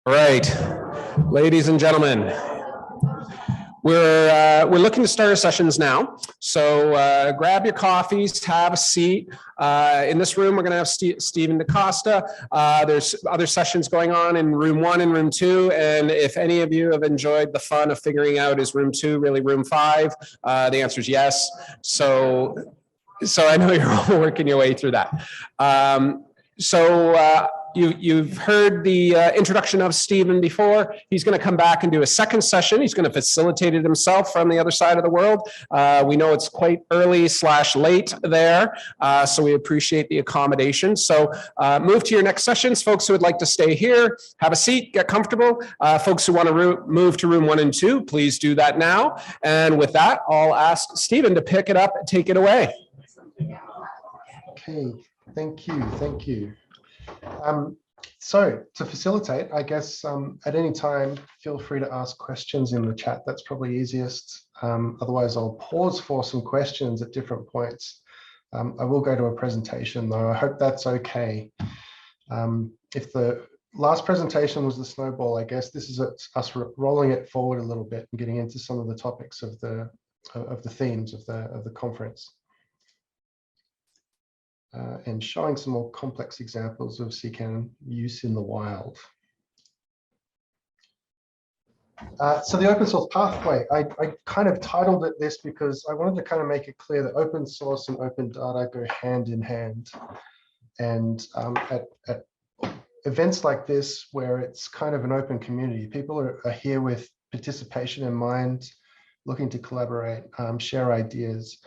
All right, ladies and gentlemen, we're looking to start our sessions now. So grab your coffees, have a seat. In this room, we're going to have Steven De Costa. There's other sessions going on in room 1 and room 2. And if any of you have enjoyed the fun of figuring out is room 2 really room 5, the answer is yes. So I know you're all working your way through that. You've heard the introduction of Steven before. He's going to come back and do a second session. He's going to facilitate it himself from the other side of the world. We know it's quite early/late there, so we appreciate the accommodation. So move to your next sessions. Folks who would like to stay here, have a seat, get comfortable. Folks who want to move to room 1 and 2, please do that now. And with that, I'll ask Steven to pick it up and take it away. Okay, thank you. So to facilitate, I guess at any time, feel free to ask questions in the chat. That's probably easiest. Otherwise, I'll pause for some questions at different points. I will go to a presentation though. I hope that's okay. If the last presentation was the snowball, I guess this is us rolling it forward a little bit and getting into some of the topics of the themes of the conference. And showing some more complex examples of CKAN use in the wild. So the open source pathway, I kind of titled it this because I wanted to kind of make it clear that open source and open data go hand in hand. And at events like this, where it's kind of an open community, people are here with participation in mind, looking to collaborate, share ideas.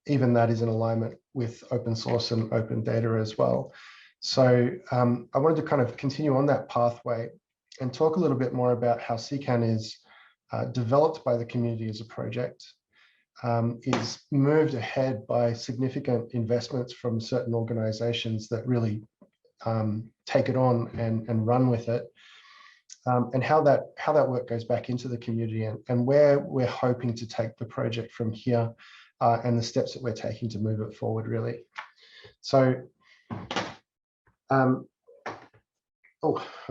Even that is in alignment with open source and open data as well. So I wanted to kind of continue on that pathway and talk a little bit more about how CKAN is developed by the community as a project, is moved ahead by significant investments from certain organizations that really take it on and run with it, and how that work goes back into the community and where we're hoping to take the project from here. And the steps that we're taking to move it forward, really. So, I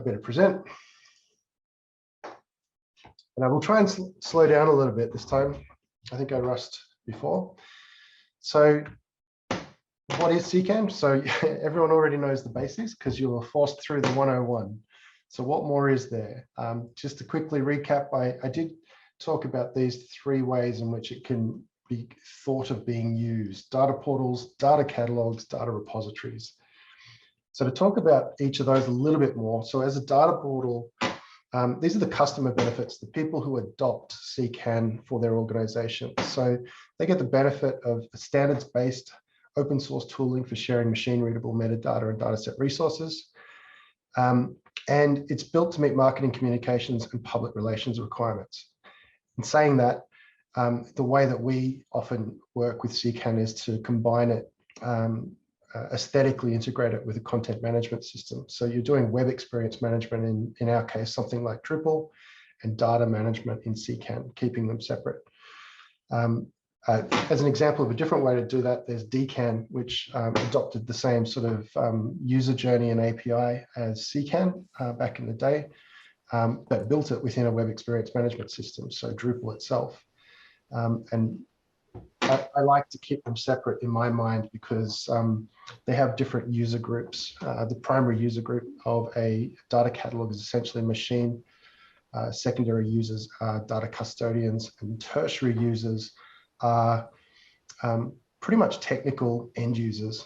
better present. And I will try and slow down a little bit this time. I think I rushed before. So, what is CKAN? So everyone already knows the basics because you were forced through the 101. So what more is there? Just to quickly recap, I did talk about these 3 ways in which it can be thought of being used: data portals, data catalogs, data repositories. So to talk about each of those a little bit more, so as a data portal, these are the customer benefits, the people who adopt CKAN for their organization. So they get the benefit of standards-based open source tooling for sharing machine-readable metadata and dataset resources. And it's built to meet marketing, communications, and public relations requirements. In saying that, the way that we often work with CKAN is to combine it, aesthetically integrate it with a content management system. So you're doing web experience management in our case, something like Drupal, and data management in CKAN, keeping them separate. As an example of a different way to do that, there's DKAN, which adopted the same sort of user journey and API as CKAN back in the day, but built it within a web experience management system, so Drupal itself. And I like to keep them separate in my mind because they have different user groups. The primary user group of a data catalog is essentially machine. Secondary users are data custodians, and tertiary users are pretty much technical end users.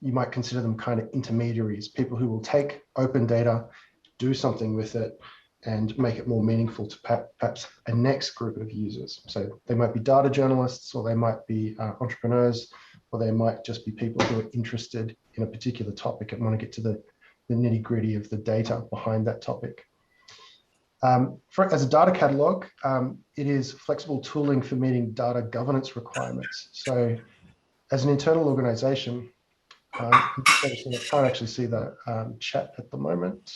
You might consider them kind of intermediaries, people who will take open data, do something with it, and make it more meaningful to perhaps a next group of users. So they might be data journalists, or they might be entrepreneurs, or they might just be people who are interested in a particular topic and want to get to the nitty-gritty of the data behind that topic. As a data catalog, it is flexible tooling for meeting data governance requirements. So as an internal organization, I can't actually see the chat at the moment.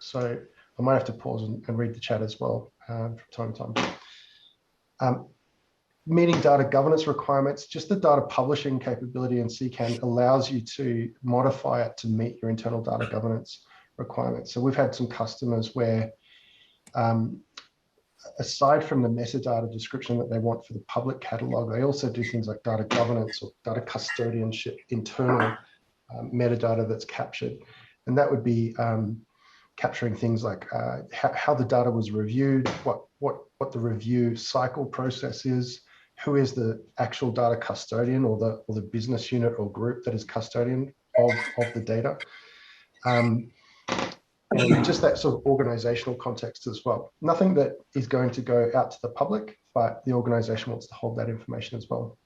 So I might have to pause and read the chat as well from time to time. Meeting data governance requirements, just the data publishing capability in CKAN allows you to modify it to meet your internal data governance requirements. So we've had some customers where, aside from the metadata description that they want for the public catalog, they also do things like data governance or data custodianship, internal metadata that's captured. And that would be capturing things like how the data was reviewed, what the review cycle process is, who is the actual data custodian or the business unit or group that is custodian of the data. And just that sort of organizational context as well. Nothing that is going to go out to the public, but the organization wants to hold that information as well.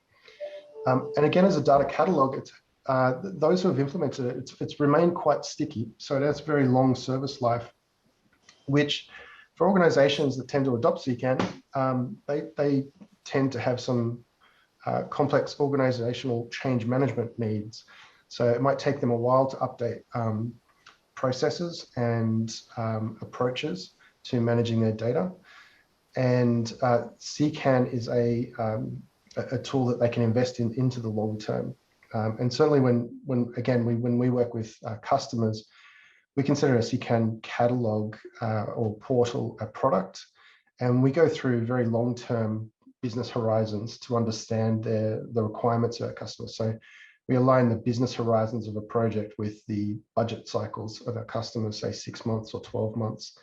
And again, as a data catalog, it's those who have implemented it, it's remained quite sticky. So it has very long service life, which for organizations that tend to adopt CKAN, they tend to have some complex organizational change management needs. So it might take them a while to update processes and approaches to managing their data. And CKAN is a tool that they can invest into the long term. And certainly when we work with customers, we consider a CKAN catalog or portal a product, and we go through very long-term business horizons to understand the requirements of our customers. So we align the business horizons of a project with the budget cycles of our customers, say 6 months or 12 months,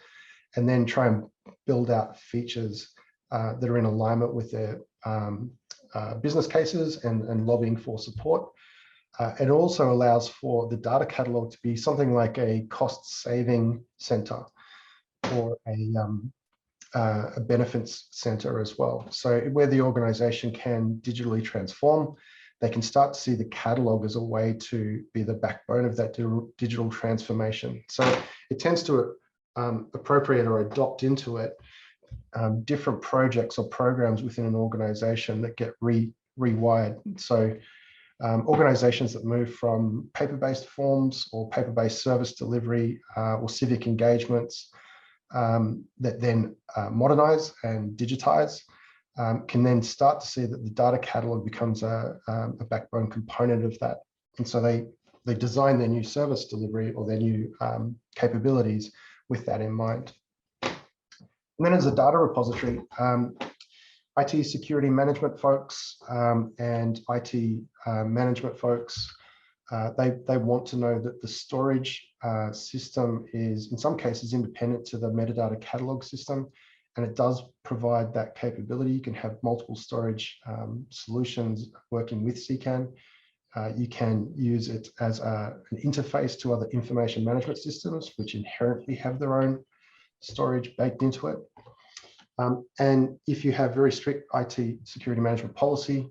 and then try and build out features that are in alignment with their business cases and lobbying for support. It also allows for the data catalog to be something like a cost-saving center or a benefits center as well. So where the organization can digitally transform, they can start to see the catalog as a way to be the backbone of that digital transformation. So it tends to appropriate or adopt into it different projects or programs within an organization that get rewired. So organizations that move from paper-based forms or paper-based service delivery or civic engagements that then modernize and digitize can then start to see that the data catalog becomes a backbone component of that. And so they design their new service delivery or their new capabilities with that in mind. And then as a data repository, IT security management folks and IT management folks, they want to know that the storage system is in some cases independent to the metadata catalog system, and it does provide that capability. You can have multiple storage solutions working with CKAN. You can use it as an interface to other information management systems, which inherently have their own storage baked into it. And if you have very strict IT security management policy,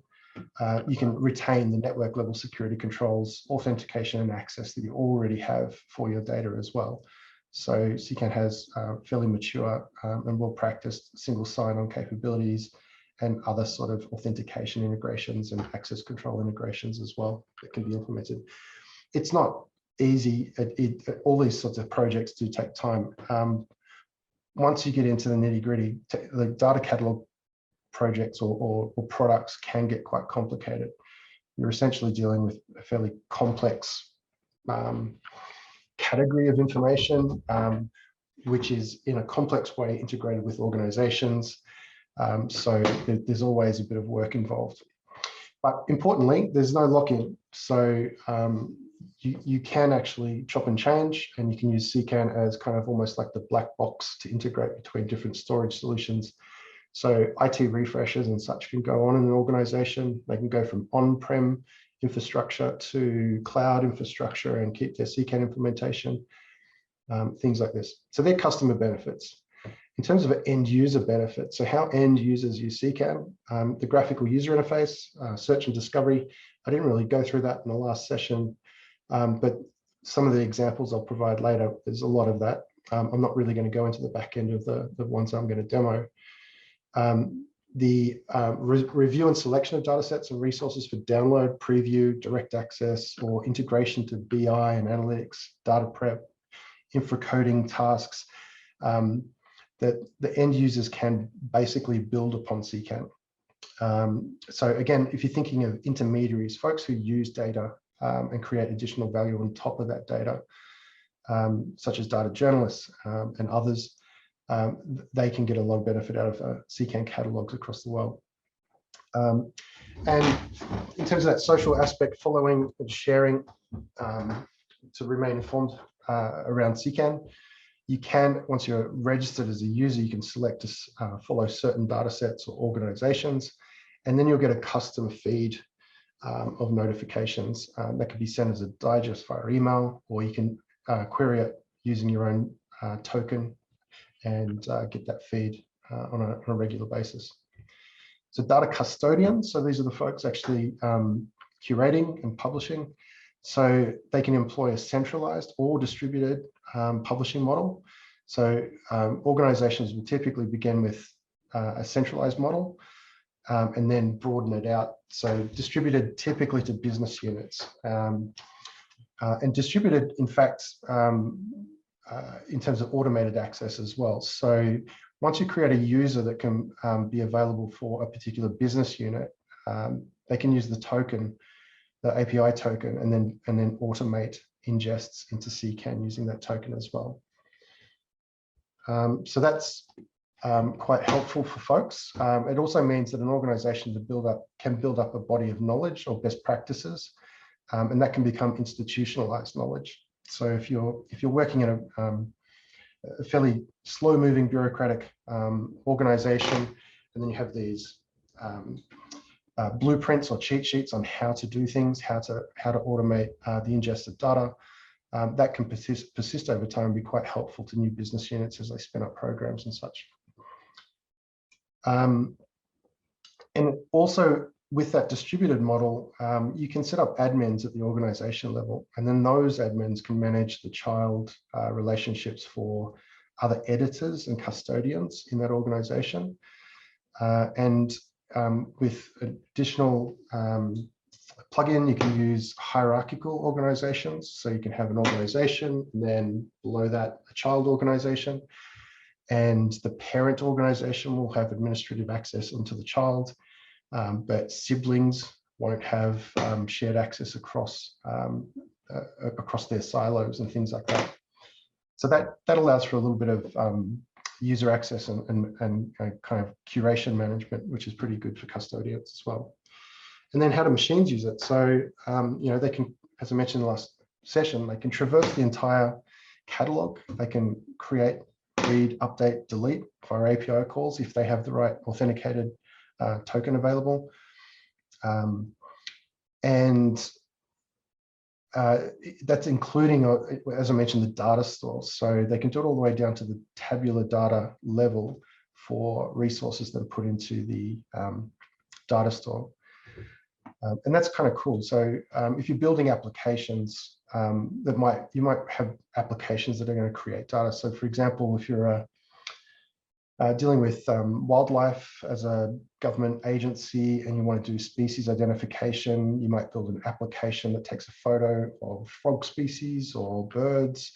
you can retain the network level security controls, authentication and access that you already have for your data as well. So CKAN has fairly mature and well-practiced single sign-on capabilities and other sort of authentication integrations and access control integrations as well that can be implemented. It's not easy. All these sorts of projects do take time. Once you get into the nitty-gritty, the data catalog projects or products can get quite complicated. You're essentially dealing with a fairly complex category of information, which is in a complex way integrated with organizations. So there's always a bit of work involved. But importantly, there's no lock-in. So you can actually chop and change, and you can use CKAN as kind of almost like the black box to integrate between different storage solutions. So IT refreshes and such can go on in an organization. They can go from on-prem infrastructure to cloud infrastructure and keep their CKAN implementation, things like this. So they're customer benefits. In terms of end user benefits, so how end users use CKAN, the graphical user interface, search and discovery. I didn't really go through that in the last session, but some of the examples I'll provide later, there's a lot of that. I'm not really going to go into the back end of the ones I'm going to demo. The review and selection of data sets and resources for download, preview, direct access, or integration to BI and analytics, data prep, infra coding tasks that the end users can basically build upon CKAN. So again, if you're thinking of intermediaries, folks who use data and create additional value on top of that data, such as data journalists and others, they can get a lot of benefit out of CKAN catalogs across the world. And in terms of that social aspect, following and sharing to remain informed around CKAN, you can, once you're registered as a user, you can select to follow certain data sets or organizations, and then you'll get a custom feed of notifications that can be sent as a digest via email, or you can query it using your own token and get that feed on a regular basis. So data custodians, so these are the folks actually curating and publishing. So they can employ a centralized or distributed publishing model. So organizations will typically begin with a centralized model and then broaden it out. So distributed typically to business units and distributed, in fact, in terms of automated access as well. So once you create a user that can be available for a particular business unit, they can use the token, the API token, and then automate ingests into CKAN using that token as well. So that's quite helpful for folks. It also means that an organization can build up a body of knowledge or best practices, and that can become institutionalized knowledge. So if you're working in a fairly slow-moving bureaucratic organization, and then you have these blueprints or cheat sheets on how to do things, how to automate the ingest of data, that can persist over time and be quite helpful to new business units as they spin up programs and such. And also with that distributed model, you can set up admins at the organization level, and then those admins can manage the child relationships for other editors and custodians in that organization. With additional plugin, you can use hierarchical organizations. So you can have an organization, and then below that, a child organization. And the parent organization will have administrative access into the child, but siblings won't have shared access across their silos and things like that. So that allows for a little bit of user access and kind of curation management, which is pretty good for custodians as well. And then how do machines use it? So, they can, as I mentioned in the last session, they can traverse the entire catalog. They can create, read, update, delete via API calls if they have the right authenticated token available. That's including, as I mentioned, the data stores. So they can do it all the way down to the tabular data level for resources that are put into the data store. And that's kind of cool. So if you're building applications, you might have applications that are going to create data. So for example, if you're dealing with wildlife as a government agency and you want to do species identification, you might build an application that takes a photo of frog species or birds,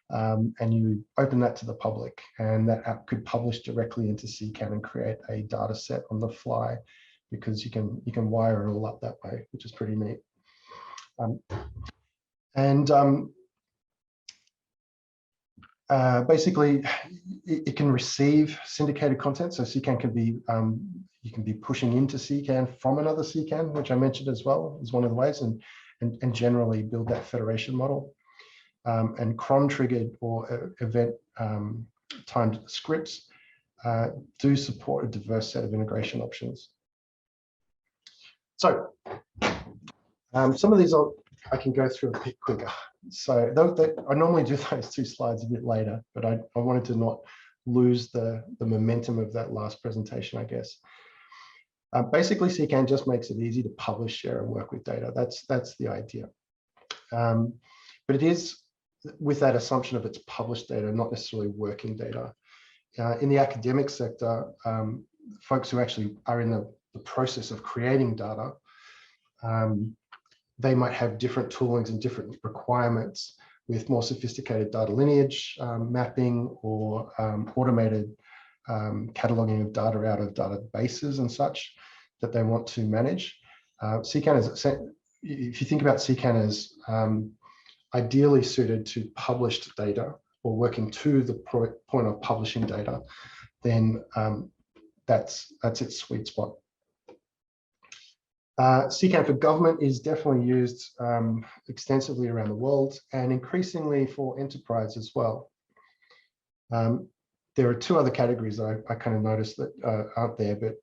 and you open that to the public, and that app could publish directly into CKAN and create a data set on the fly, because you can wire it all up that way, which is pretty neat. Basically, it can receive syndicated content. So CKAN can be, you can be pushing into CKAN from another CKAN, which I mentioned as well, is one of the ways, and generally build that federation model. And cron triggered or event timed scripts do support a diverse set of integration options. So some of these I can go through a bit quicker. So I normally do those two slides a bit later, but I wanted to not lose the momentum of that last presentation, I guess. Basically, CKAN just makes it easy to publish, share, and work with data. That's the idea. But it is with that assumption of it's published data, not necessarily working data. In the academic sector, folks who actually are in the process of creating data, they might have different toolings and different requirements with more sophisticated data lineage mapping, or automated cataloging of data out of databases and such that they want to manage. CKAN is, if you think about CKAN as ideally suited to published data or working to the point of publishing data, then that's its sweet spot. CKAN for government is definitely used extensively around the world and increasingly for enterprise as well. There are two other categories that I kind of noticed that aren't there, but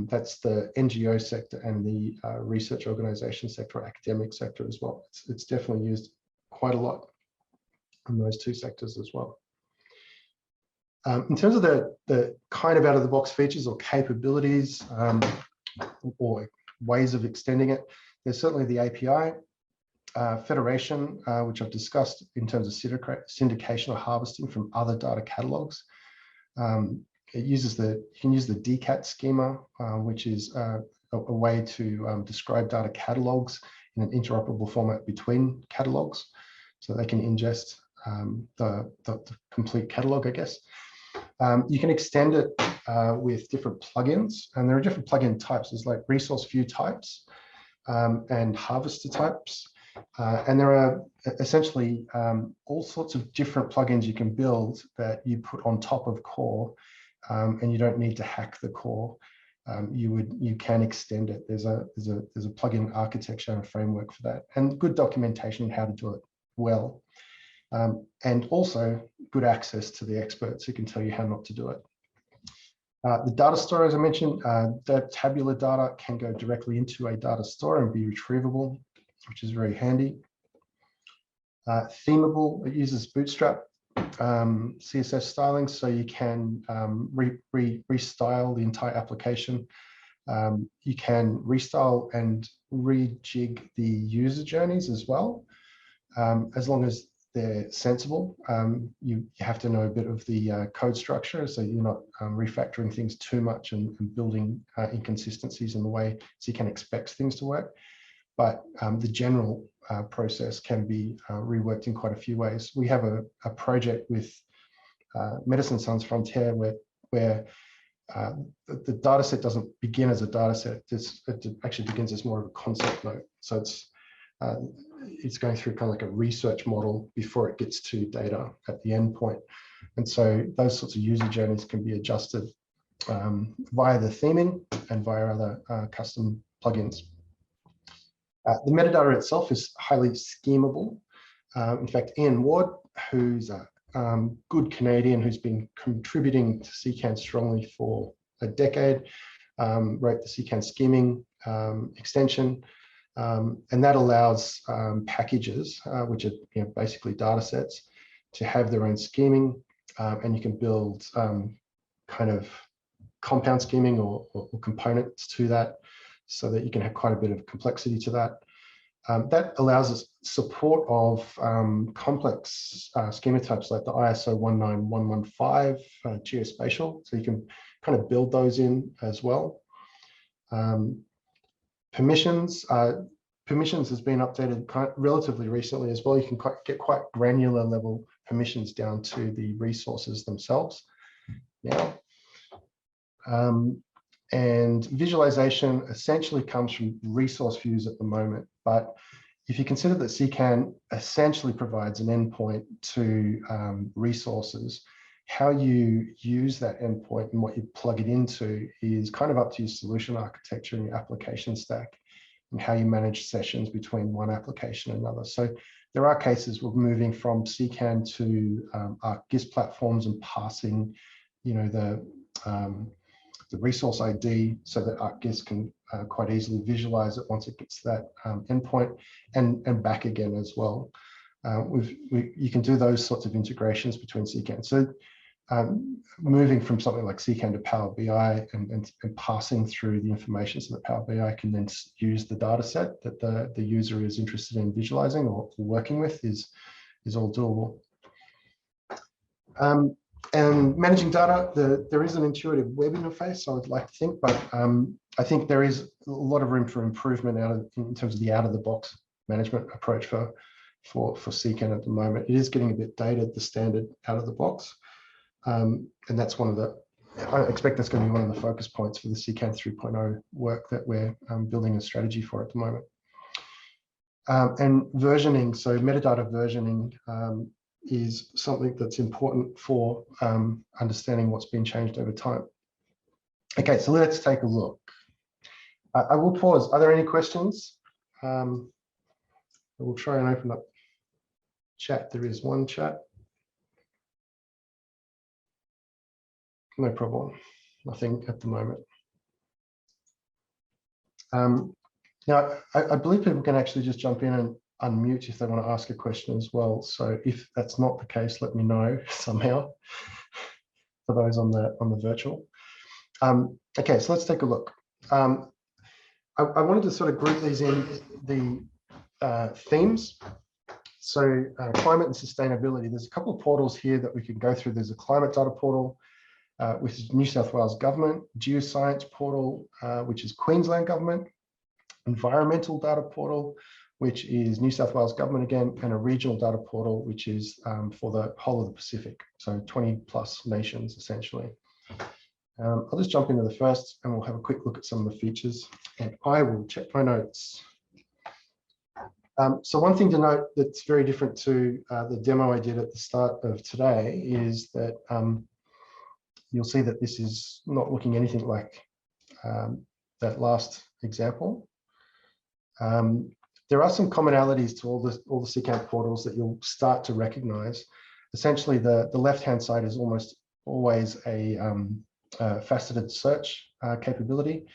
that's the NGO sector and the research organization sector, or academic sector as well. It's definitely used quite a lot in those two sectors as well. In terms of the kind of out-of-the-box features or capabilities or ways of extending it, there's certainly the API, federation, which I've discussed in terms of syndication or harvesting from other data catalogs. It uses you can use the DCAT schema, which is a way to describe data catalogs in an interoperable format between catalogs, so they can ingest the complete catalog, I guess. You can extend it with different plugins, and there are different plugin types. There's like resource view types and harvester types. And there are essentially all sorts of different plugins you can build that you put on top of core, and you don't need to hack the core. You can extend it. There's a plugin architecture and a framework for that, and good documentation on how to do it well. And also good access to the experts who can tell you how not to do it. The data store, as I mentioned, that tabular data can go directly into a data store and be retrievable, which is very handy. Themable, it uses Bootstrap CSS styling, so you can restyle the entire application. You can restyle and rejig the user journeys as well, as long as they're sensible. You have to know a bit of the code structure, so you're not refactoring things too much and building inconsistencies in the way CKAN expects things to work. But the general process can be reworked in quite a few ways. We have a project with Medicine Sans Frontières where the data set doesn't begin as a data set. It actually begins as more of a concept note. So it's going through kind of like a research model before it gets to data at the end point. And so those sorts of user journeys can be adjusted via the theming and via other custom plugins. The metadata itself is highly schemable. In fact, Ian Ward, who's a good Canadian who's been contributing to CKAN strongly for a decade, wrote the CKAN scheming extension, and that allows packages, which are basically data sets, to have their own scheming, and you can build kind of compound scheming or components to that, so that you can have quite a bit of complexity to that. That allows us support of complex schema types like the ISO 19115 geospatial, so you can kind of build those in as well. Permissions has been updated relatively recently as well. You can get quite granular level permissions down to the resources themselves now. And visualization essentially comes from resource views at the moment. But if you consider that CKAN essentially provides an endpoint to resources, how you use that endpoint and what you plug it into is kind of up to your solution architecture and your application stack, and how you manage sessions between one application and another. So there are cases we're moving from CKAN to ArcGIS platforms and passing, the resource ID, so that ArcGIS can quite easily visualize it once it gets to that endpoint, and back again as well. You can do those sorts of integrations between CKAN. So moving from something like CKAN to Power BI and passing through the information so that Power BI can then use the data set that the user is interested in visualizing or working with is all doable. And managing data, there is an intuitive web interface, I would like to think, but I think there is a lot of room for improvement in terms of the out-of-the-box management approach for CKAN at the moment. It is getting a bit dated, the standard out-of-the-box, and that's I expect that's going to be one of the focus points for the CKAN 3.0 work that we're building a strategy for at the moment. And versioning, so metadata versioning is something that's important for understanding what's been changed over time. Okay, so let's take a look. I will pause. Are there any questions? I will try and open up chat. There is one chat. No problem. Nothing at the moment. Now, I believe people can actually just jump in and unmute if they want to ask a question as well. So if that's not the case, let me know somehow for those on the virtual. Okay, so let's take a look. I wanted to sort of group these in the themes. So climate and sustainability, there's a couple of portals here that we can go through. There's a climate data portal, which is New South Wales Government, geoscience portal, which is Queensland Government, environmental data portal, which is New South Wales Government again, and a regional data portal, which is for the whole of the Pacific. So 20+ nations, essentially. I'll just jump into the first and we'll have a quick look at some of the features, and I will check my notes. So one thing to note that's very different to the demo I did at the start of today is that you'll see that this is not looking anything like that last example. There are some commonalities to all the CKAN portals that you'll start to recognize. Essentially, the left-hand side is almost always a faceted search capability,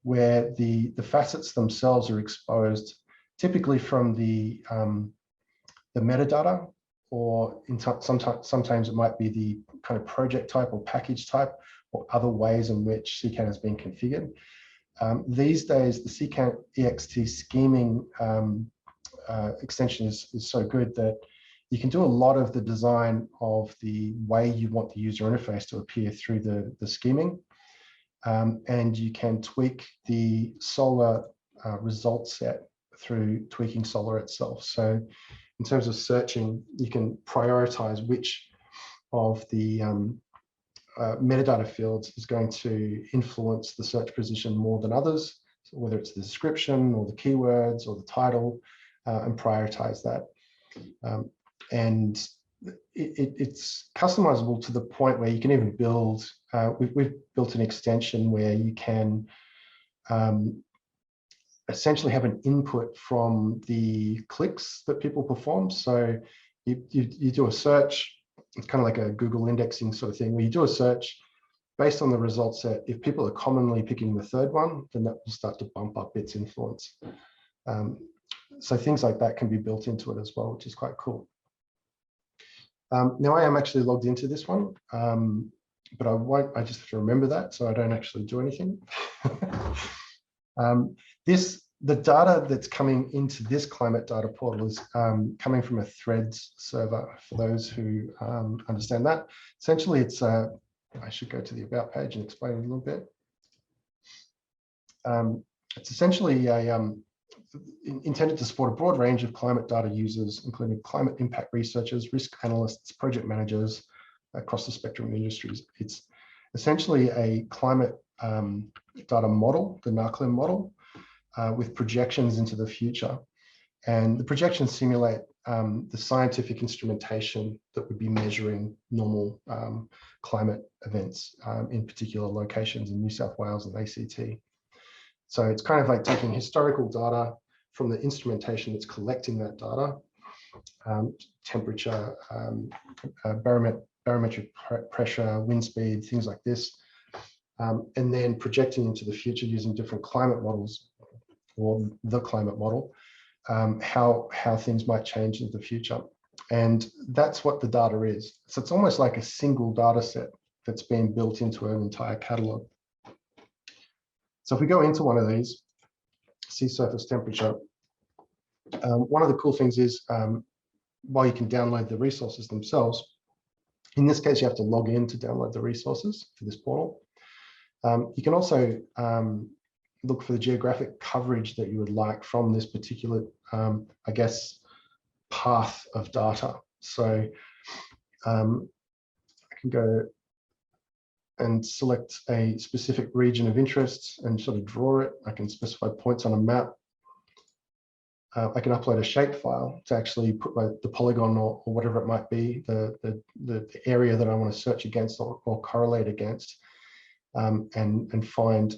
where the facets themselves are exposed typically from the metadata, or sometimes it might be the kind of project type or package type, or other ways in which CKAN has been configured. These days, the CKAN EXT scheming extension is so good that you can do a lot of the design of the way you want the user interface to appear through the scheming. And you can tweak the Solar result set through tweaking Solar itself. So in terms of searching, you can prioritize which of the metadata fields is going to influence the search position more than others, so whether it's the description or the keywords or the title, and prioritize that. And it's customizable to the point where you can even build, we've built an extension where you can essentially have an input from the clicks that people perform. So you do a search, it's kind of like a Google indexing sort of thing, where you do a search based on the result set. If people are commonly picking the third one, then that will start to bump up its influence. So things like that can be built into it as well, which is quite cool. Now I am actually logged into this one, but I just have to remember that so I don't actually do anything. The data that's coming into this climate data portal is coming from a threads server, for those who understand that. Essentially, it's I should go to the about page and explain it a little bit. It's essentially intended to support a broad range of climate data users, including climate impact researchers, risk analysts, project managers across the spectrum of industries. It's essentially a climate data model, the NARCLIM model, with projections into the future. And the projections simulate the scientific instrumentation that would be measuring normal climate events in particular locations in New South Wales and ACT. So it's kind of like taking historical data from the instrumentation that's collecting that data, temperature, barometric pressure, wind speed, things like this, and then projecting into the future using different climate models, or the climate model, how things might change in the future. And that's what the data is. So it's almost like a single data set that's being built into an entire catalog. So if we go into one of these, sea surface temperature, one of the cool things is, while you can download the resources themselves, in this case, you have to log in to download the resources for this portal. You can also look for the geographic coverage that you would like from this particular, I guess, path of data. So I can go and select a specific region of interest and sort of draw it. I can specify points on a map. I can upload a shapefile to actually put the polygon or whatever it might be, the area that I want to search against or correlate against, and find,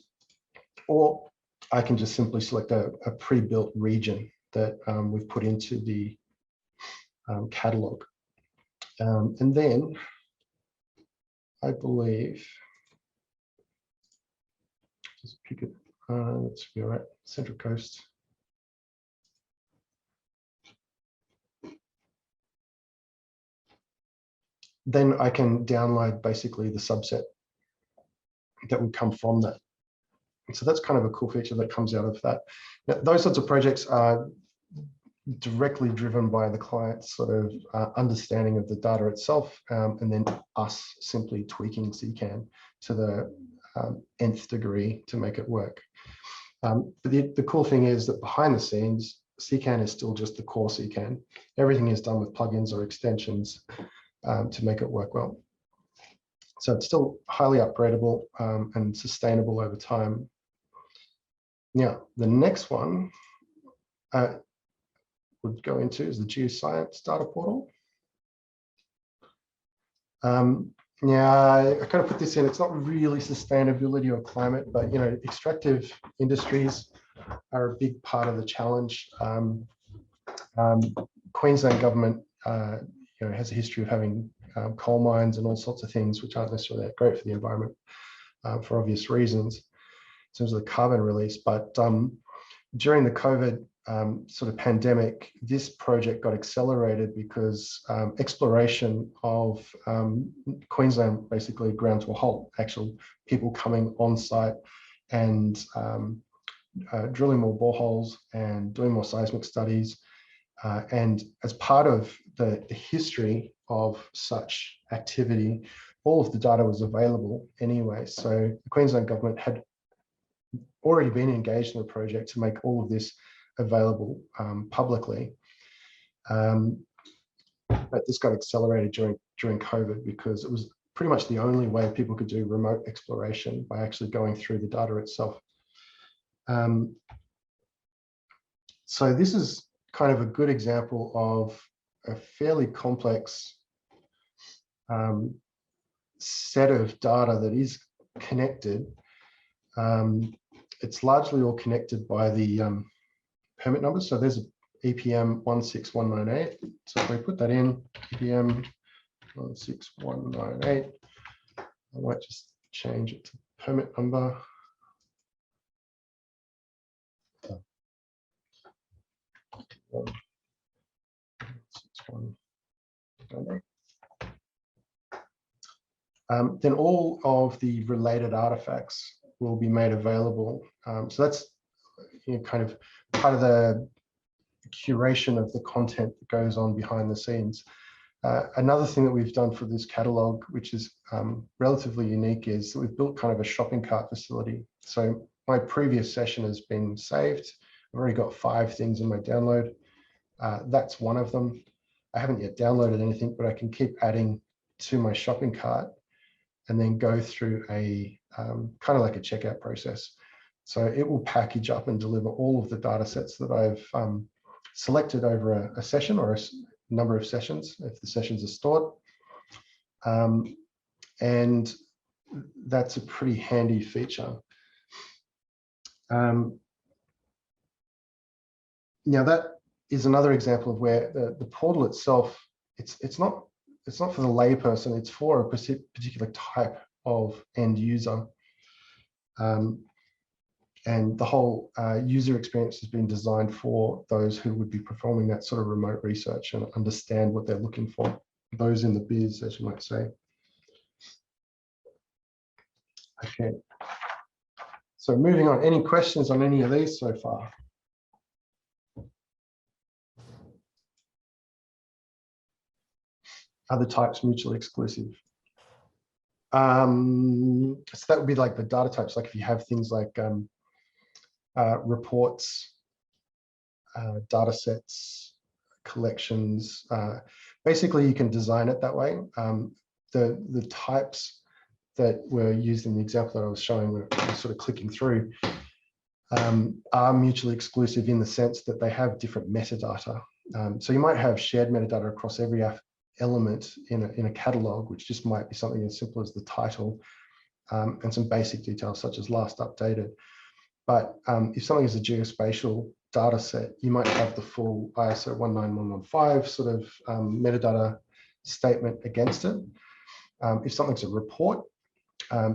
or I can just simply select a pre-built region that we've put into the catalog. And then I believe, just pick it, let's be all right, Central Coast. Then I can download basically the subset that would come from that. So that's kind of a cool feature that comes out of that. Now, those sorts of projects are directly driven by the client's sort of understanding of the data itself, and then us simply tweaking CKAN to the nth degree to make it work. But the cool thing is that behind the scenes, CKAN is still just the core CKAN. Everything is done with plugins or extensions to make it work well. So it's still highly upgradable and sustainable over time. Now, the next one would go into is the geoscience data portal. Yeah, I kind of put this in. It's not really sustainability or climate, but you know, extractive industries are a big part of the challenge. Queensland government, you know, has a history of having coal mines and all sorts of things which aren't necessarily that great for the environment for obvious reasons in terms of the carbon release. But during the COVID sort of pandemic, this project got accelerated because exploration of Queensland basically ground to a halt. Actual people coming on site and drilling more boreholes and doing more seismic studies. And as part of the history of such activity, all of the data was available anyway. So the Queensland government had already been engaged in a project to make all of this available publicly. But this got accelerated during COVID because it was pretty much the only way people could do remote exploration, by actually going through the data itself. So this is kind of a good example of a fairly complex set of data that is connected. It's largely all connected by the permit numbers. So there's EPM 16198. So if we put that in, EPM 16198, I might just change it to permit number. Then all of the related artifacts will be made available. So that's, you know, kind of part of the curation of the content that goes on behind the scenes. Another thing that we've done for this catalog, which is relatively unique, is that we've built kind of a shopping cart facility. So my previous session has been saved. I've already got 5 things in my download. That's one of them. I haven't yet downloaded anything, but I can keep adding to my shopping cart and then go through a kind of like a checkout process. So it will package up and deliver all of the data sets that I've selected over a session or a number of sessions, if the sessions are stored. And that's a pretty handy feature. Now that is another example of where the portal itself, it's not for the layperson, it's for a particular type of end user. And the whole user experience has been designed for those who would be performing that sort of remote research and understand what they're looking for, those in the biz, as you might say. Okay. So moving on, any questions on any of these so far? Are the types mutually exclusive? So that would be like the data types. Like if you have things like reports, data sets, collections, basically you can design it that way. The types that were used in the example that I was showing, when I was sort of clicking through, are mutually exclusive in the sense that they have different metadata. So you might have shared metadata across every element in a catalog, which just might be something as simple as the title and some basic details such as last updated. But if something is a geospatial data set, you might have the full ISO 19115 sort of metadata statement against it. If something's a report,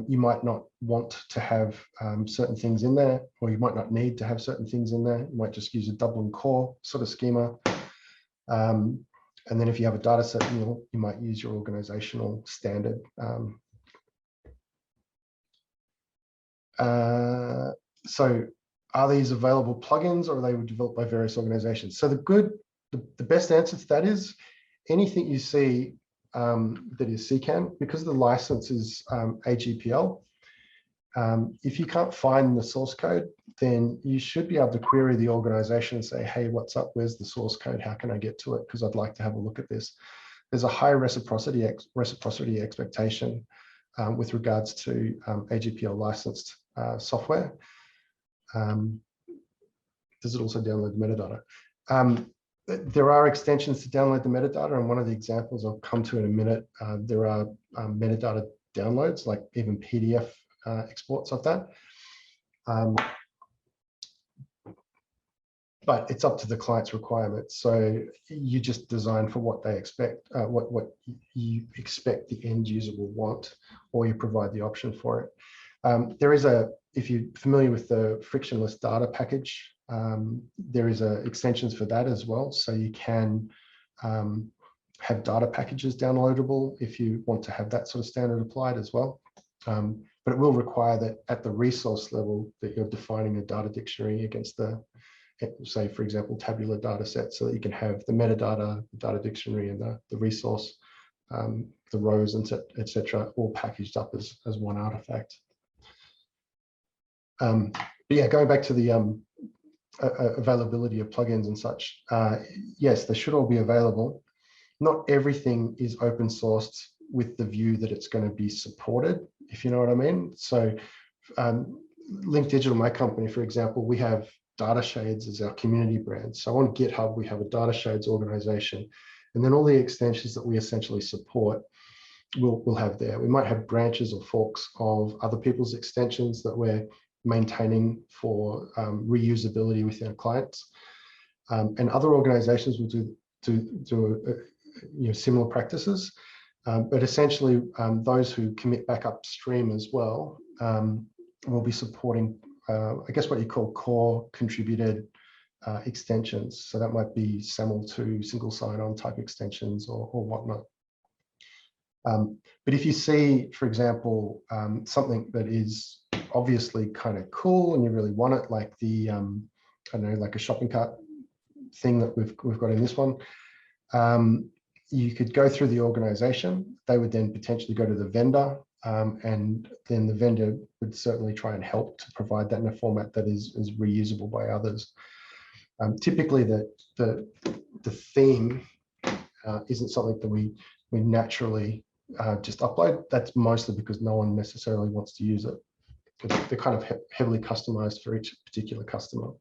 you might not want to have certain things in there, or you might not need to have certain things in there. You might just use a Dublin core sort of schema. And then if you have a data set, you might use your organizational standard. So are these available plugins, or are they developed by various organizations? So the best answer to that is anything you see that is CKAN, because the license is AGPL. If you can't find the source code, then you should be able to query the organization and say, hey, what's up? Where's the source code? How can I get to it? Because I'd like to have a look at this. There's a high reciprocity expectation with regards to AGPL licensed software. Does it also download the metadata? There are extensions to download the metadata, and one of the examples I'll come to in a minute, there are metadata downloads, like even PDF exports of that. But it's up to the client's requirements. So you just design for what they expect, what you expect the end user will want, or you provide the option for it. There is if you're familiar with the frictionless data package, there is extensions for that as well. So you can have data packages downloadable if you want to have that sort of standard applied as well. But it will require that at the resource level that you're defining a data dictionary against the, say, for example, tabular data set, so that you can have the metadata, the data dictionary, and the resource, the rows, etc., all packaged up as one artifact. But yeah, going back to the availability of plugins and such, yes, they should all be available. Not everything is open sourced with the view that it's going to be supported, if you know what I mean. So Link Digital, my company, for example, we have Data Shades as our community brand. So on GitHub, we have a Data Shades organization, and then all the extensions that we essentially support, we'll have there. We might have branches or forks of other people's extensions that we're maintaining for reusability with our clients. And other organizations will do similar practices. But essentially, those who commit back upstream as well will be supporting, I guess, what you call core contributed extensions. So that might be SAML2 single sign-on type extensions or whatnot. But if you see, for example, something that is obviously kind of cool and you really want it, like the, I don't know, like a shopping cart thing that we've got in this one, you could go through the organization. They would then potentially go to the vendor, and then the vendor would certainly try and help to provide that in a format that is reusable by others. Typically, the theme isn't something that we naturally just upload. That's mostly because no one necessarily wants to use it. They're kind of heavily customized for each particular customer.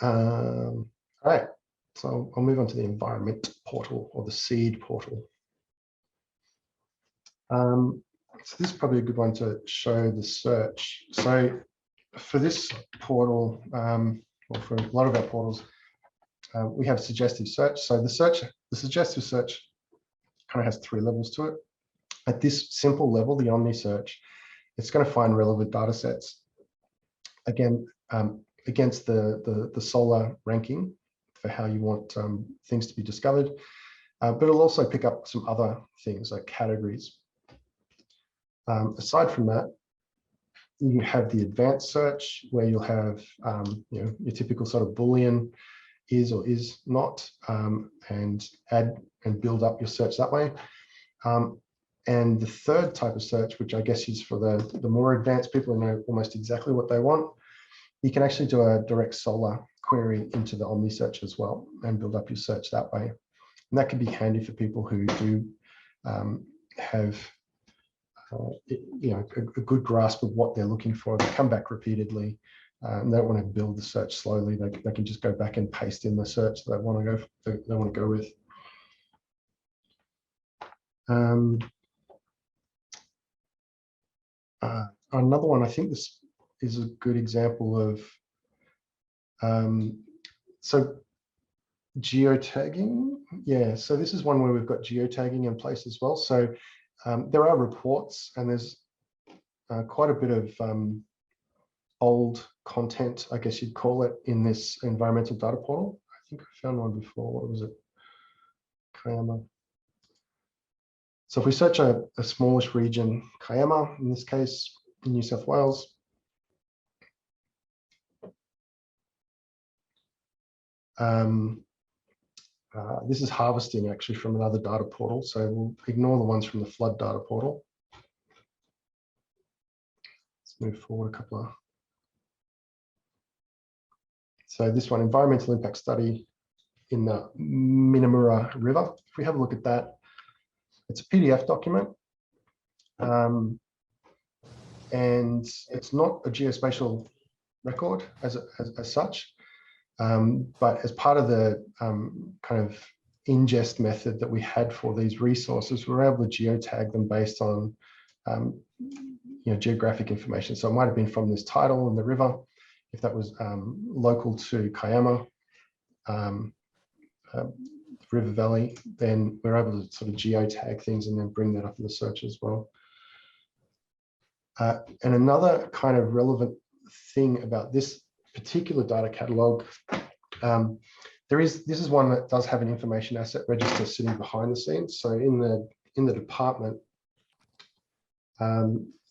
All right. So I'll move on to the environment portal, or the seed portal. So this is probably a good one to show the search. So for this portal, or for a lot of our portals, we have suggestive search. So the suggestive search kind of has 3 levels to it. At this simple level, the Omni search, it's going to find relevant data sets. Again, against the Solar ranking for how you want things to be discovered, but it'll also pick up some other things like categories. Aside from that, you have the advanced search, where you'll have your typical sort of Boolean is or is not, and add and build up your search that way. And the third type of search, which I guess is for the more advanced people who know almost exactly what they want, you can actually do a direct Solar query into the Omni search as well and build up your search that way. And that can be handy for people who do have a good grasp of what they're looking for. They come back repeatedly. And they don't want to build the search slowly. They can just go back and paste in the search that they want to go with. Another one, I think this is a good example of so geotagging. Yeah, so this is one where we've got geotagging in place as well. So there are reports, and there's quite a bit of old content, I guess you'd call it, in this environmental data portal. I think I found one before. What was it? Kiama. So if we search a smallish region, Kiama, in this case, in New South Wales, this is harvesting actually from another data portal. So we'll ignore the ones from the flood data portal. Let's move forward a couple of. So this one, environmental impact study in the Minamura River. If we have a look at that, it's a PDF document. And it's not a geospatial record as such. But as part of the kind of ingest method that we had for these resources, we were able to geotag them based on geographic information. So it might have been from this tidal in the river, if that was local to Kiama, River Valley, then we're able to sort of geotag things and then bring that up in the search as well. And another kind of relevant thing about this particular data catalog, this is one that does have an information asset register sitting behind the scenes. So in the department,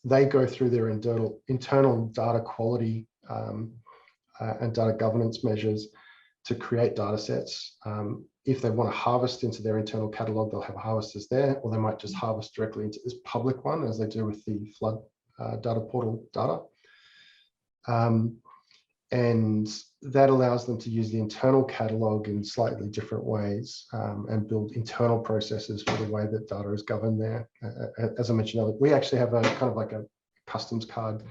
they go through their internal data quality and data governance measures to create data sets. If they want to harvest into their internal catalog, they'll have harvesters there, or they might just harvest directly into this public one, as they do with the flood data portal data. And that allows them to use the internal catalog in slightly different ways and build internal processes for the way that data is governed there. As I mentioned earlier, we actually have a kind of like a customs card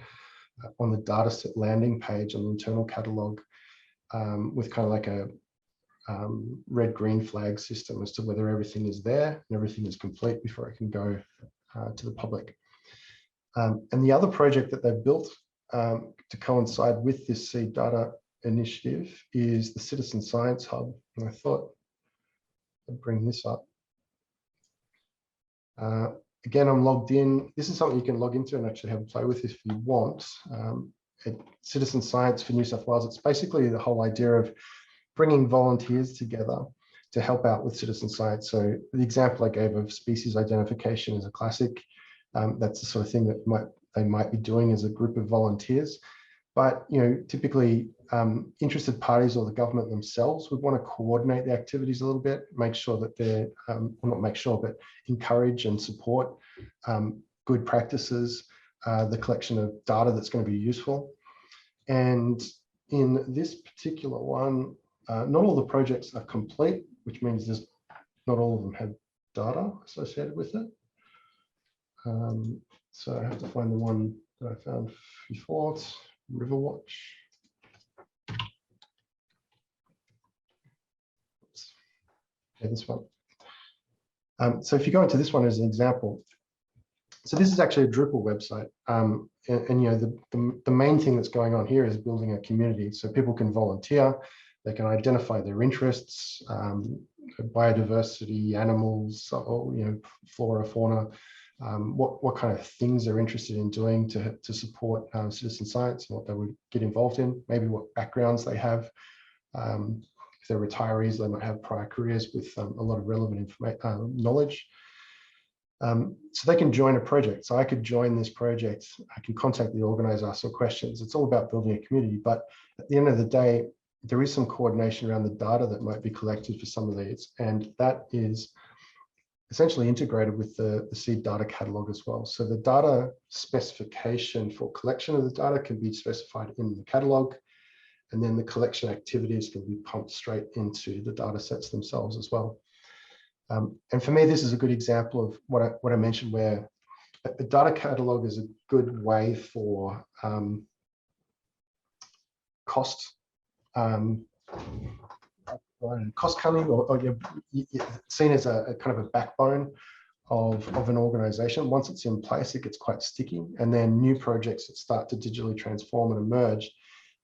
on the dataset landing page on the internal catalog with kind of like a red-green flag system as to whether everything is there and everything is complete before it can go to the public. And the other project that they've built to coincide with this seed data initiative is the Citizen Science Hub. And I thought I'd bring this up. Again, I'm logged in. This is something you can log into and actually have a play with if you want. Citizen Science for New South Wales, it's basically the whole idea of bringing volunteers together to help out with citizen science. So the example I gave of species identification is a classic. That's the sort of thing that they might be doing as a group of volunteers. But typically interested parties or the government themselves would want to coordinate the activities a little bit, make sure that they're, well, not make sure, but encourage and support good practices, the collection of data that's going to be useful. And in this particular one, not all the projects are complete, which means there's not all of them have data associated with it. So I have to find the one that I found before. It's Riverwatch. Okay, this one. So if you go into this one as an example, so this is actually a Drupal website, and the main thing that's going on here is building a community, so people can volunteer, they can identify their interests, biodiversity, animals, or, flora, fauna, what kind of things they're interested in doing to support citizen science and what they would get involved in, maybe what backgrounds they have. If they're retirees, they might have prior careers with a lot of relevant knowledge. So they can join a project. So I could join this project. I can contact the organizer, ask some questions. It's all about building a community. But at the end of the day, there is some coordination around the data that might be collected for some of these. And that is essentially integrated with the seed data catalog as well. So the data specification for collection of the data can be specified in the catalog. And then the collection activities can be pumped straight into the data sets themselves as well. And for me, this is a good example of what I mentioned, where a data catalog is a good way for cost cutting, or you're seen as a kind of a backbone of an organization. Once it's in place, it gets quite sticky, and then new projects that start to digitally transform and emerge,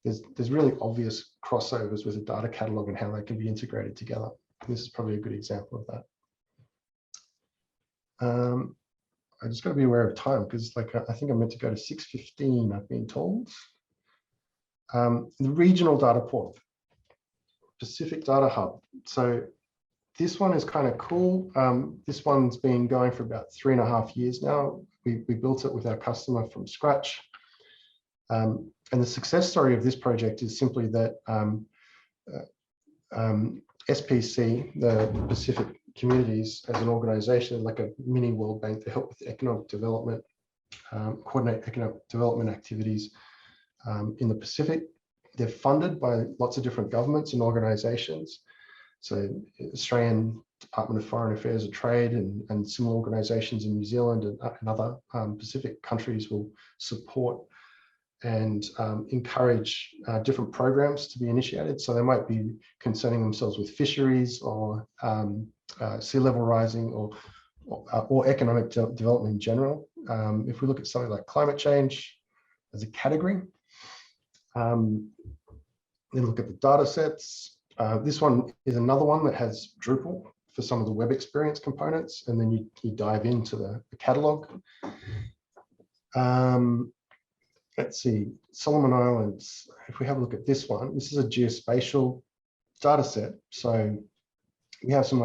there's really obvious crossovers with a data catalog and how they can be integrated together. This is probably a good example of that. I just got to be aware of time, because like I think I'm meant to go to 6:15, I've been told. The regional data port, Pacific Data Hub. So this one is kind of cool. This one's been going for about 3.5 years now. We built it with our customer from scratch. And the success story of this project is simply that SPC, the Pacific Communities as an organization, like a mini World Bank, they help with economic development, coordinate economic development activities in the Pacific. They're funded by lots of different governments and organizations. So Australian Department of Foreign Affairs and Trade and similar organizations in New Zealand and other Pacific countries will support and encourage different programs to be initiated. So they might be concerning themselves with fisheries or sea level rising or economic development in general. If we look at something like climate change as a category, then look at the data sets. This one is another one that has Drupal for some of the web experience components, and then you dive into the catalog. Let's see, Solomon Islands. If we have a look at this one, this is a geospatial data set. So we have some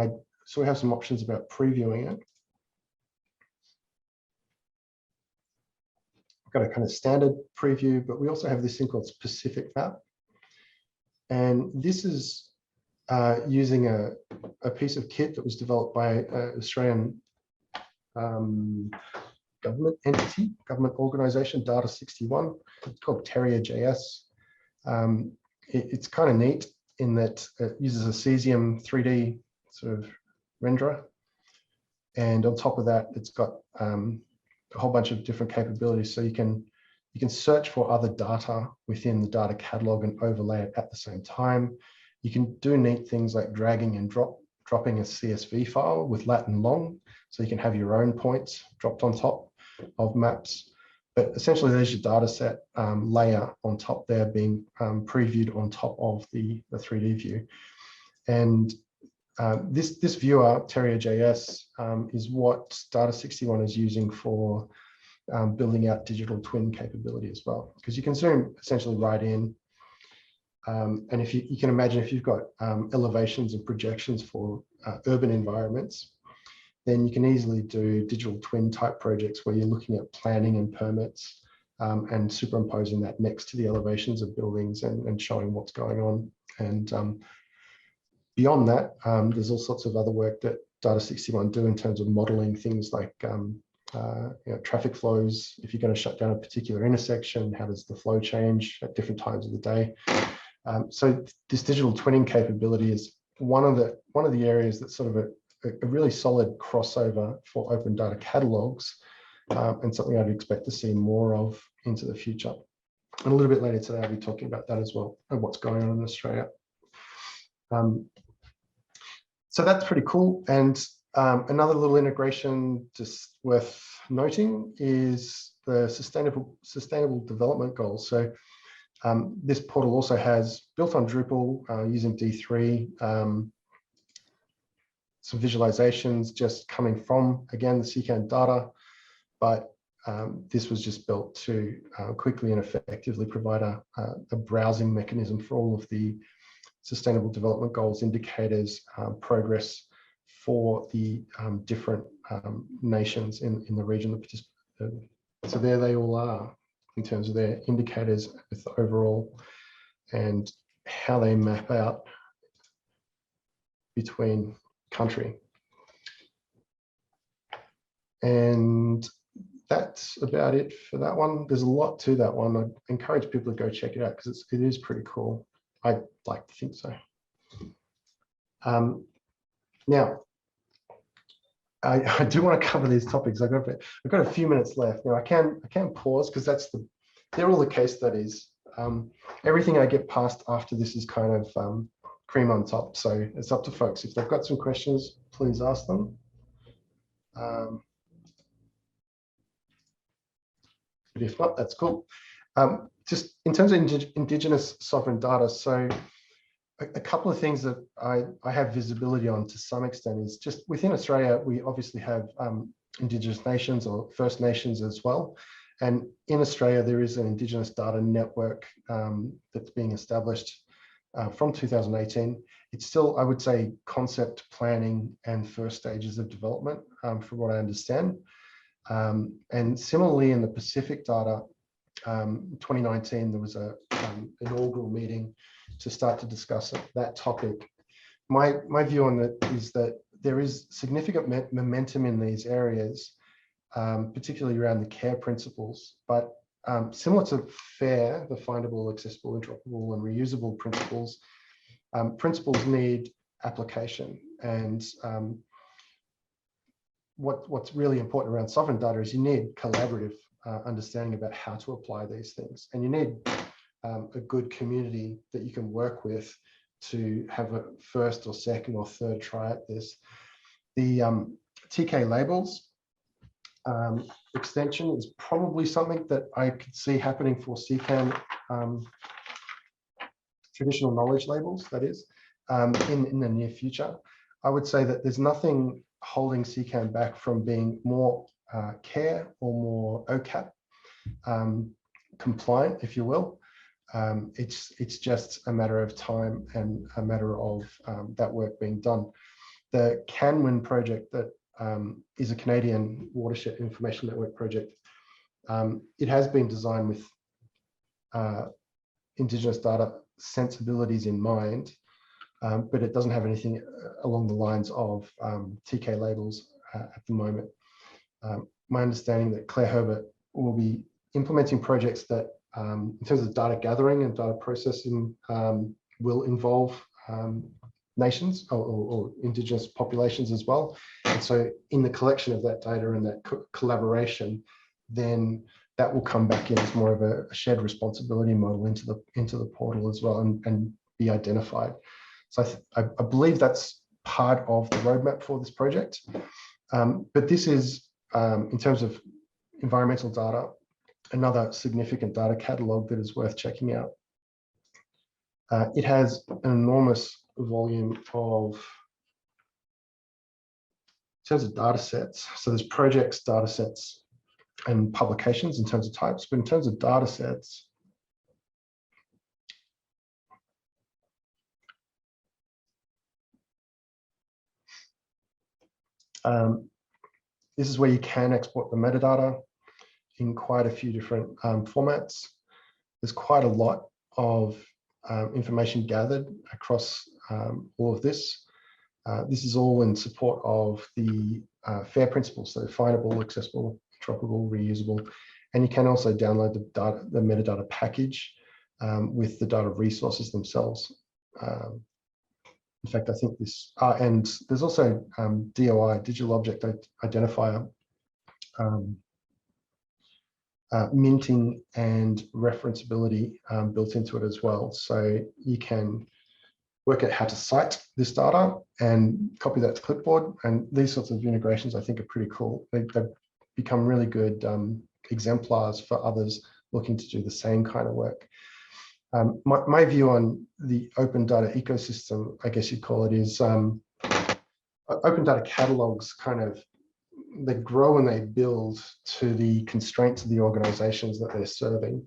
options about previewing it. We've got a kind of standard preview, but we also have this thing called Pacific Map. And this is using a piece of kit that was developed by an Australian government entity, government organization, Data 61. It's called Terrier.js. It's kind of neat in that it uses a cesium 3D sort of renderer. And on top of that, it's got a whole bunch of different capabilities. So you can search for other data within the data catalog and overlay it at the same time. You can do neat things like dragging and dropping a CSV file with Latin long, so you can have your own points dropped on top of maps. But essentially, there's your data set layer on top there being previewed on top of the 3D view. And this viewer, Terrier.js, is what Data 61 is using for building out digital twin capability as well, because you can zoom essentially right in. And if you can imagine, if you've got elevations and projections for urban environments, then you can easily do digital twin type projects where you're looking at planning and permits and superimposing that next to the elevations of buildings and showing what's going on. And beyond that, there's all sorts of other work that Data 61 do in terms of modeling things like traffic flows. If you're going to shut down a particular intersection, how does the flow change at different times of the day? So this digital twinning capability is one of the areas that's sort of a really solid crossover for open data catalogs, and something I'd expect to see more of into the future. And a little bit later today, I'll be talking about that as well, and what's going on in Australia. So that's pretty cool. And another little integration just worth noting is the sustainable development goals. So this portal also has, built on Drupal using D3, some visualizations just coming from, again, the CKAN data, but this was just built to quickly and effectively provide a browsing mechanism for all of the sustainable development goals, indicators, progress for the different nations in the region that participate. So there they all are in terms of their indicators with the overall and how they map out between country. And that's about it for that one. There's a lot to that one. I encourage people to go check it out because it is pretty cool. I like to think so. Now, I do want to cover these topics. I've got a few minutes left. Now I can pause because they're all the case studies. Everything I get past after this is kind of cream on top. So it's up to folks. If they've got some questions, please ask them. But if not, that's cool. Just in terms of Indigenous sovereign data, so a couple of things that I have visibility on to some extent is just within Australia, we obviously have Indigenous nations or First Nations as well. And in Australia, there is an Indigenous data network that's being established from 2018. It's still, I would say, concept planning and first stages of development, from what I understand. And similarly, in the Pacific data, 2019, there was an inaugural meeting to start to discuss that topic. My view on that is that there is significant momentum in these areas, particularly around the care principles, but similar to FAIR, the findable, accessible, interoperable, and reusable principles, principles need application. And what's really important around sovereign data is you need collaborative understanding about how to apply these things. And you need a good community that you can work with to have a first or second or third try at this. The TK labels extension is probably something that I could see happening for CKAN traditional knowledge labels, that is, in the near future. I would say that there's nothing holding CKAN back from being more CARE or more OCAP compliant, if you will. It's just a matter of time and a matter of that work being done. The CAN project that is a Canadian watershed information network project. It has been designed with Indigenous data sensibilities in mind, but it doesn't have anything along the lines of TK labels at the moment. My understanding that Claire Herbert will be implementing projects that, in terms of data gathering and data processing, will involve nations or Indigenous populations as well. And so in the collection of that data and that collaboration, then that will come back in as more of a shared responsibility model into the portal as well, and be identified. So I believe that's part of the roadmap for this project. But this is, in terms of environmental data, another significant data catalog that is worth checking out. It has an enormous volume of, in terms of data sets. So there's projects, data sets, and publications in terms of types, but in terms of data sets, this is where you can export the metadata in quite a few different formats. There's quite a lot of information gathered across all of this. This is all in support of the FAIR principles, so findable, accessible, interoperable, reusable, and you can also download the metadata package with the data resources themselves. In fact, I think this, and there's also DOI, Digital Object Identifier, minting and referenceability built into it as well. So you can work out how to cite this data and copy that to clipboard. And these sorts of integrations, I think, are pretty cool. They've become really good exemplars for others looking to do the same kind of work. My view on the open data ecosystem, I guess you'd call it, is open data catalogs kind of, they grow and they build to the constraints of the organizations that they're serving.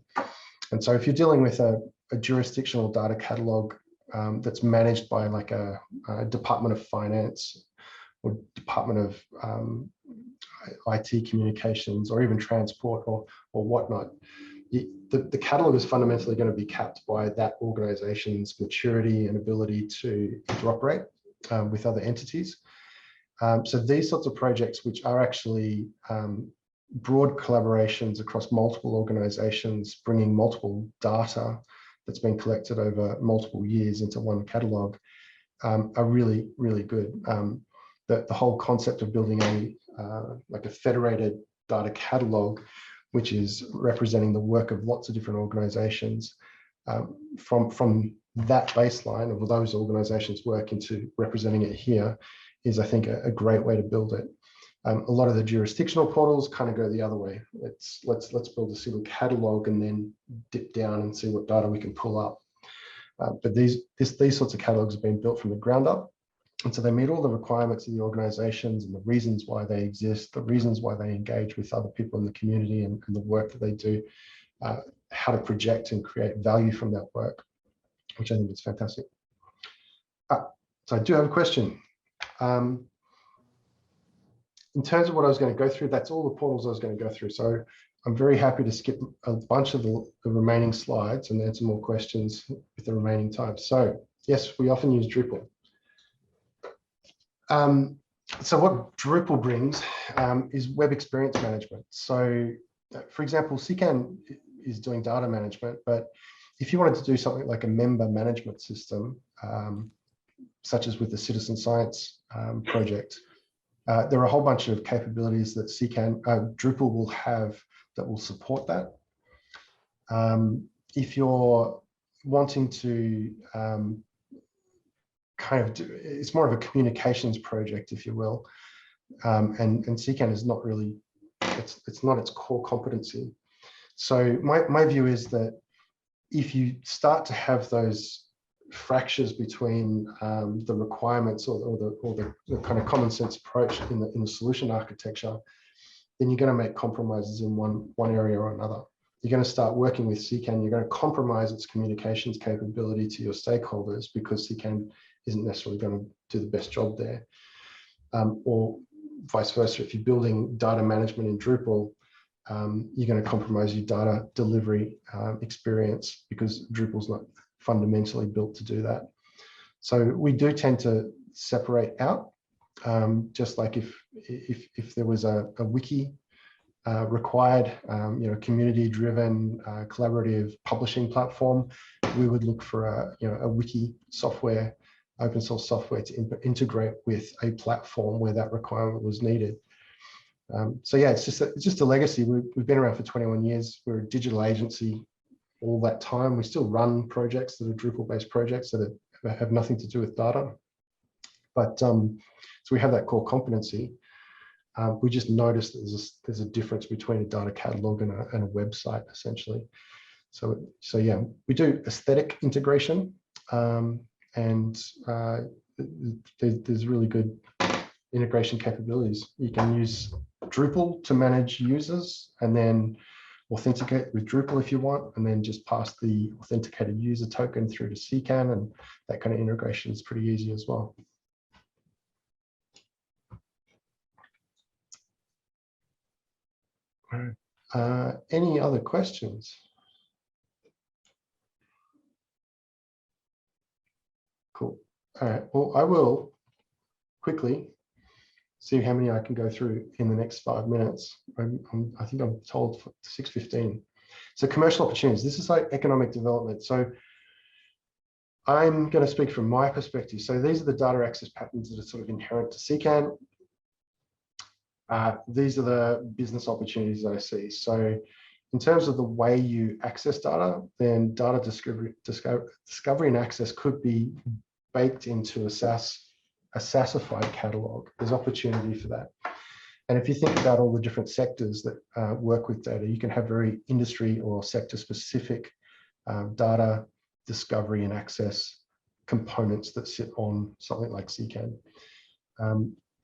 And so if you're dealing with a jurisdictional data catalog that's managed by like a Department of Finance or Department of IT communications, or even transport or whatnot, the catalog is fundamentally going to be capped by that organization's maturity and ability to interoperate with other entities. So these sorts of projects, which are actually broad collaborations across multiple organizations, bringing multiple data that's been collected over multiple years into one catalog, are really, really good. the whole concept of building like a federated data catalog, which is representing the work of lots of different organizations, from that baseline of those organizations' work into representing it here, is, I think, a great way to build it. A lot of the jurisdictional portals kind of go the other way. Let's build a single catalog and then dip down and see what data we can pull up. But these sorts of catalogs have been built from the ground up, and so they meet all the requirements of the organizations and the reasons why they exist, the reasons why they engage with other people in the community, and the work that they do, how to project and create value from that work, which I think is fantastic. So I do have a question. In terms of what I was going to go through, that's all the portals I was going to go through. So I'm very happy to skip a bunch of the remaining slides and answer more questions with the remaining time. So yes, we often use Drupal. So what Drupal brings is web experience management. So for example, CKAN is doing data management, but if you wanted to do something like a member management system, such as with the citizen science project, there are a whole bunch of capabilities that Drupal will have that will support that. If you're wanting to it's more of a communications project, if you will, and CKAN is not really, it's not its core competency. So my view is that if you start to have those fractures between the requirements or the kind of common sense approach in the solution architecture, then you're going to make compromises in one area or another. You're going to start working with CKAN, you're going to compromise its communications capability to your stakeholders because CKAN isn't necessarily going to do the best job there. Or vice versa, if you're building data management in Drupal, you're going to compromise your data delivery experience because Drupal's not fundamentally built to do that. So we do tend to separate out, just like if there was a wiki required, community-driven, collaborative publishing platform, we would look for a wiki software, open source software to integrate with a platform where that requirement was needed. So yeah, it's just a legacy. We've been around for 21 years. We're a digital agency all that time. We still run projects that are Drupal-based projects that have nothing to do with data. But so we have that core competency. We just noticed that there's a difference between a data catalog and a website, essentially. So yeah, we do aesthetic integration, and there's really good integration capabilities. You can use Drupal to manage users and then authenticate with Drupal if you want, and then just pass the authenticated user token through to CKAN, and that kind of integration is pretty easy as well. Any other questions? Cool. All right. Well, I will quickly see how many I can go through in the next 5 minutes. I think I'm told 6:15. So commercial opportunities. This is like economic development. So I'm going to speak from my perspective. So these are the data access patterns that are sort of inherent to CKAN. These are the business opportunities that I see. So in terms of the way you access data, then data discovery and access could be baked into a SaaSified catalog. There's opportunity for that. And if you think about all the different sectors that work with data, you can have very industry or sector specific data discovery and access components that sit on something like CKAN.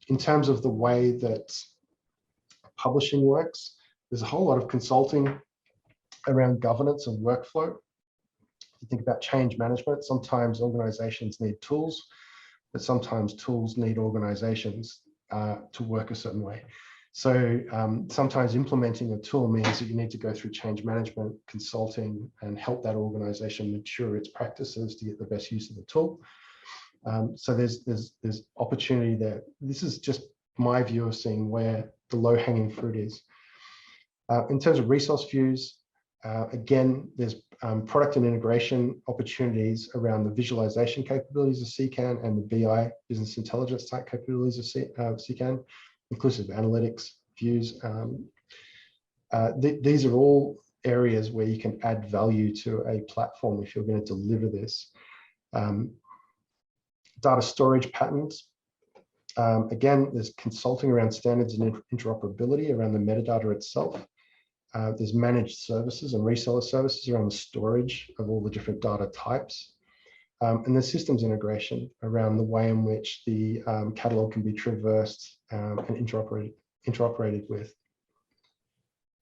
In terms of the way that publishing works, there's a whole lot of consulting around governance and workflow. If you think about change management, sometimes organizations need tools, but sometimes tools need organizations to work a certain way. So sometimes implementing a tool means that you need to go through change management, consulting, and help that organization mature its practices to get the best use of the tool. So there's opportunity there. This is just my view of seeing where the low-hanging fruit is. In terms of resource views, Again, there's product and integration opportunities around the visualization capabilities of CKAN and the BI, business intelligence type capabilities of CKAN, inclusive analytics, views. These are all areas where you can add value to a platform if you're going to deliver this. Data storage patterns. Again, there's consulting around standards and interoperability around the metadata itself. There's managed services and reseller services around the storage of all the different data types. And there's systems integration around the way in which the catalog can be traversed and interoperated with.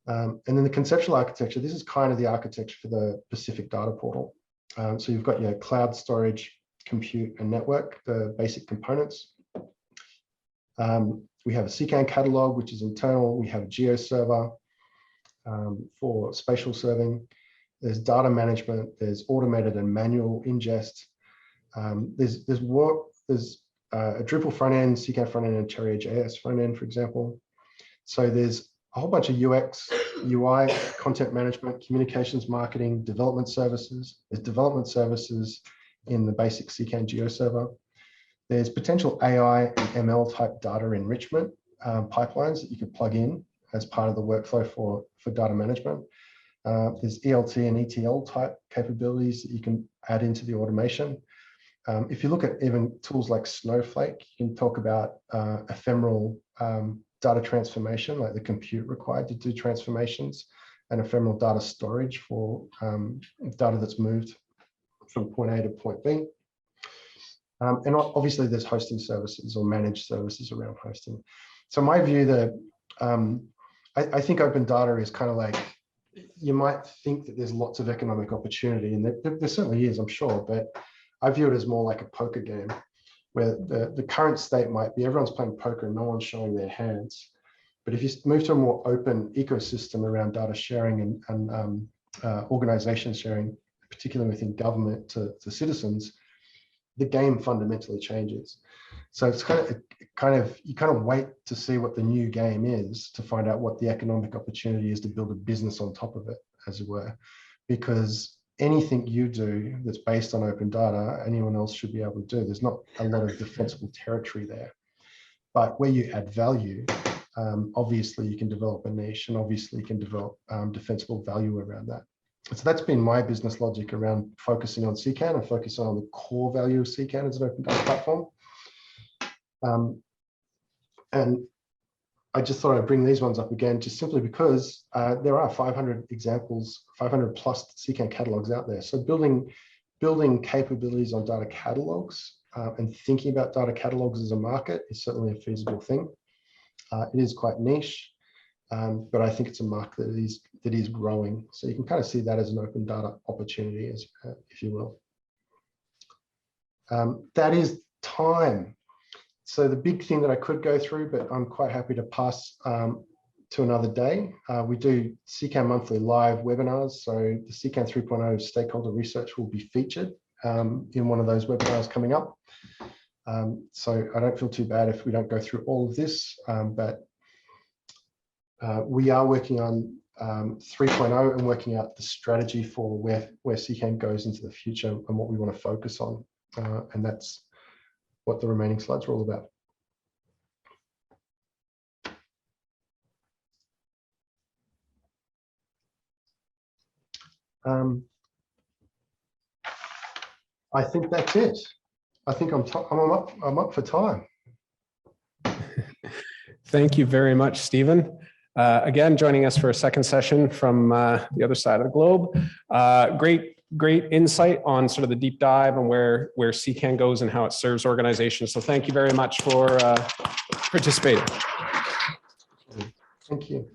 And then the conceptual architecture, this is kind of the architecture for the Pacific Data Portal. So you've got your cloud storage, compute, and network, the basic components. We have a CKAN catalog, which is internal. We have a geo server for spatial serving. There's data management. There's automated and manual ingest. There's a Drupal front end, CKAN front end, and Cherry.js front end, for example. So there's a whole bunch of UX, UI, content management, communications, marketing, development services. There's development services in the basic CKAN geo server. There's potential AI and ML type data enrichment pipelines that you could plug in as part of the workflow for data management. There's ELT and ETL type capabilities that you can add into the automation. If you look at even tools like Snowflake, you can talk about ephemeral data transformation, like the compute required to do transformations, and ephemeral data storage for data that's moved from point A to point B. And obviously there's hosting services or managed services around hosting. So my view that I think open data is kind of like, you might think that there's lots of economic opportunity, and there certainly is, I'm sure, but I view it as more like a poker game, where the current state might be everyone's playing poker and no one's showing their hands. But if you move to a more open ecosystem around data sharing and organization sharing, particularly within government to citizens, the game fundamentally changes. So it's you kind of wait to see what the new game is to find out what the economic opportunity is to build a business on top of it, as it were, because anything you do that's based on open data, anyone else should be able to do. There's not a lot of defensible territory there, but where you add value, obviously you can develop a niche, and obviously you can develop defensible value around that. So that's been my business logic around focusing on CKAN and focusing on the core value of CKAN as an open data platform. And I just thought I'd bring these ones up again, just simply because there are 500 examples, 500 plus CKAN catalogs out there. So building capabilities on data catalogs and thinking about data catalogs as a market is certainly a feasible thing. It is quite niche, but I think it's a market that is growing. So you can kind of see that as an open data opportunity, if you will. That is time. So the big thing that I could go through, but I'm quite happy to pass to another day. We do CKAN monthly live webinars. So the CKAN 3.0 stakeholder research will be featured in one of those webinars coming up. So I don't feel too bad if we don't go through all of this, but we are working on 3.0 and working out the strategy for where CKAN goes into the future and what we want to focus on. And that's what the remaining slides are all about. I think that's it. I think I'm up for time. Thank you very much, Steven. Again, joining us for a second session from the other side of the globe. Great insight on sort of the deep dive and where CKAN goes and how it serves organizations. So thank you very much for participating. Thank you.